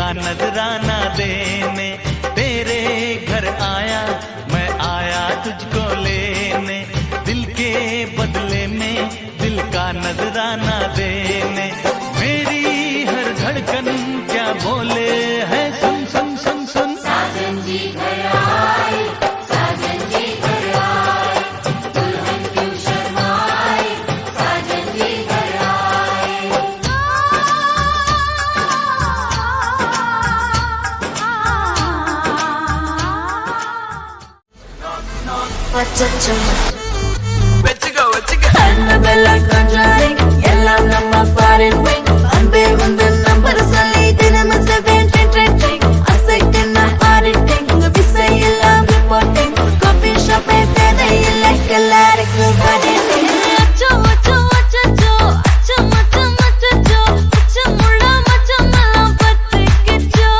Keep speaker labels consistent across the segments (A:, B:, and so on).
A: का नजराना देने। तेरे घर आया मैं आया तुझको लेने, दिल के बदले में दिल का नजराना देने। मेरी हर धड़कन क्या बोले है सुन सुन सुन सुन।
B: साजन जी घर आए, साजन जी घर आए, दुल्हन क्यों शर्माए, साजन जी घर आए।
C: Annabella conjuring, எல்லாம் நம்ம foreign wing. அன்பே உந்தன் நம்பர் சொல்லி தினமும் 7 அசைக்கு நான் ஆடிட்டேன். உங்க விசை எல்லாம் ரிப்போர்ட்டிங், காஃபி ஷாப்பே தேவையில்லை, எல்லாருக்கும் பண்ணிட்டேன். அச்சோ அச்சோ அச்சோ அச்சோ மச்சம் அச்சோ அச்சமுள்ள மச்சமெல்லாம் பத்திக்கிச்சோ.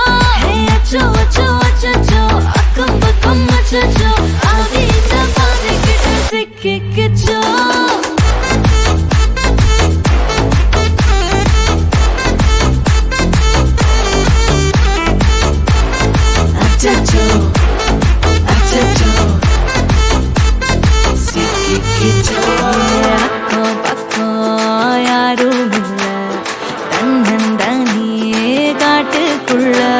C: ஹே அச்சோ அச்சோ அச்சோ அக்கம் பக்கம் அச்சோ ஆவிட்ட பாதிக்கிட்டு சிக்கிக்கிச்சோ. Achacho, achacho, sikikicho. Akko pakko yaruilla, tannandaniye kaattukulla.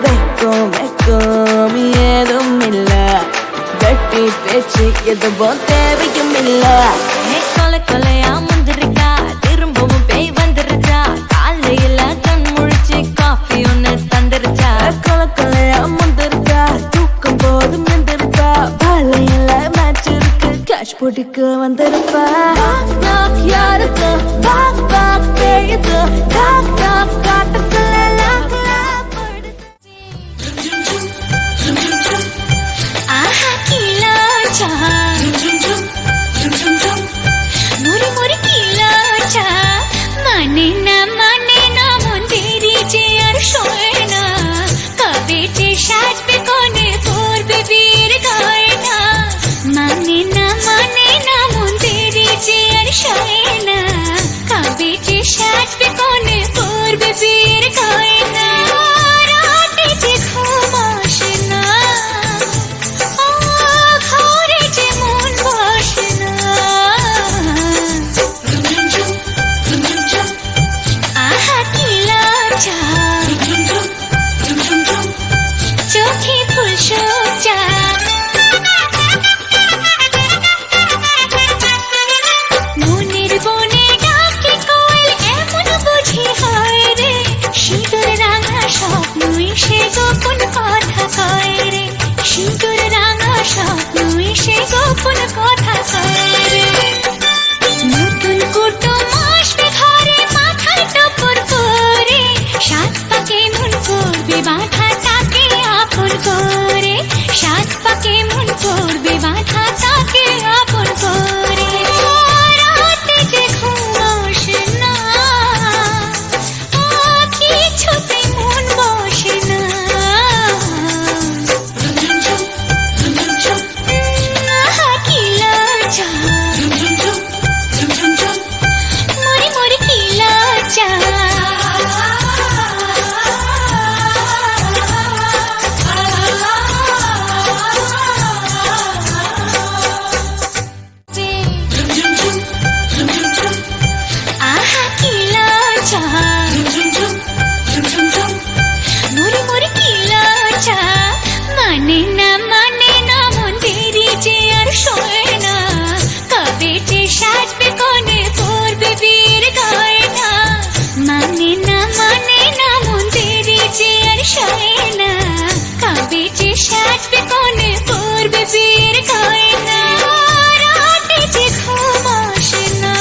C: Vekkom edum illa, vetti pechi eduvum theviyum illa. Kole koleya mundirikka, thirumbavum pei vandircha. Kaalayila kan mulichi coffee onnu thandircha. Kole koleya mundirikka, தூக்கம் போதும் எந்திருப்பா. பாலையில match இருக்கு, cash போட்டுக்கு வந்திருப்பா. knock யாருக்கு பாக் பாக் பேயுது, talk talk காட்டுக்குள்ள lock lock படுது. ஆஹா கிலாச்சா मुरी मुरी किलाचा माने ना मुंदेरी जे अर्शोना कबेचे शाट पे कोने तोर पे वीर गायना माने ना मुंदेरी जे अर्शोना कबेचे शाट पे कोने तोर पे वीर गायना राते जे घुमाशना घोरे जे मन वाशना आहा किलाचा चोखे फुल शोचा মনের বনে ডাকে কোয়েল এমন বুঝি হয় রে সিঁদুর রাঙা স্বপ্ন এসে গোপন কথা কয় রে সিঁদুর রাঙা স্বপ্ন এসে গোপন কথা কয় রে নতুন কুটুম আসবে ঘরে মাথায় টপর করে সাত পাকে মন করবে বাঁধা তাকে আপন করে সাত পাকে মন করবে বাঁধা তাকে আপন করে রাতে যে ঘুম আসে না কিছুতে মন বসে না আহা কিলাচা মুরি মুরি কিলাচা आहा किलाचा मुरी मुरी किलाचा माने ना मुंदेरी जे अर्शोना कबेचे शाट पे कोने तोर पे वीर गायना माने ना मुंदेरी जे अर्शोना कबेचे शाट पे कोने तोर पे वीर गायना राते जे घुमाशना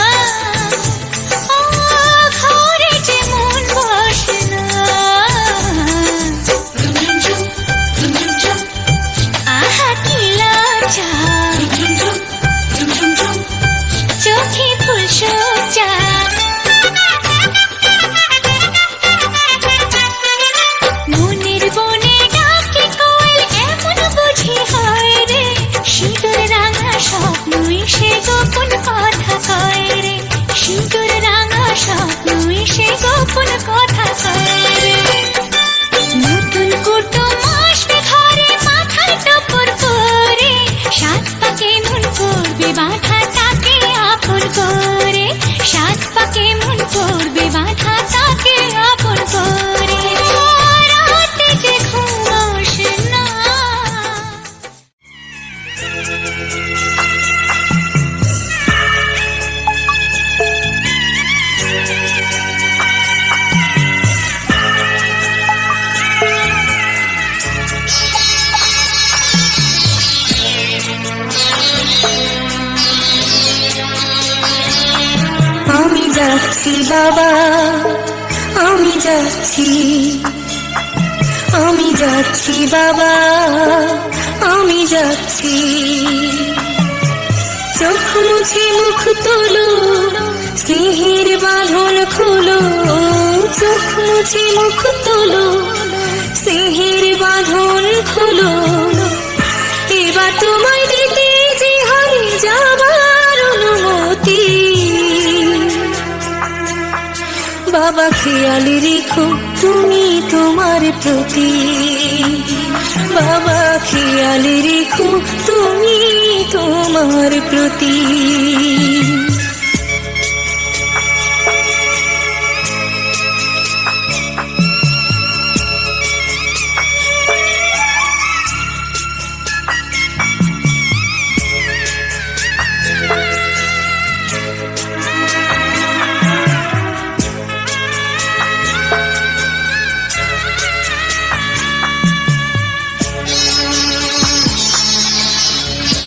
C: ঘরে যে মন বসনা আহা কিলাচা চোখে ফুল সোচা মনের বনে ডাকে কোয়েল এমন বুঝি হয় রে সিঁদুর রাঙা স্বপ্ন এসে গোপন কথা কয় রে সিঁদুর রাঙা স্বপ্ন এসে গোপন কথা কয় রে যাচ্ছি বাবা, আমি যাচ্ছি, আমি যাচ্ছি বাবা, আমি যাচ্ছি। চোখ মুছে মুখ তোলো, স্নেহের বাঁধন খোলো, চোখ মুছে মুখ তোলো, স্নেহের বাঁধন খোলো। এবার তোমায় দিতে যে হারে যাবার অনুমতি। বাবা খেয়াল রেখো তুমি তোমার প্রতি, বাবা খেয়াল রেখো তুমি তোমার প্রতি।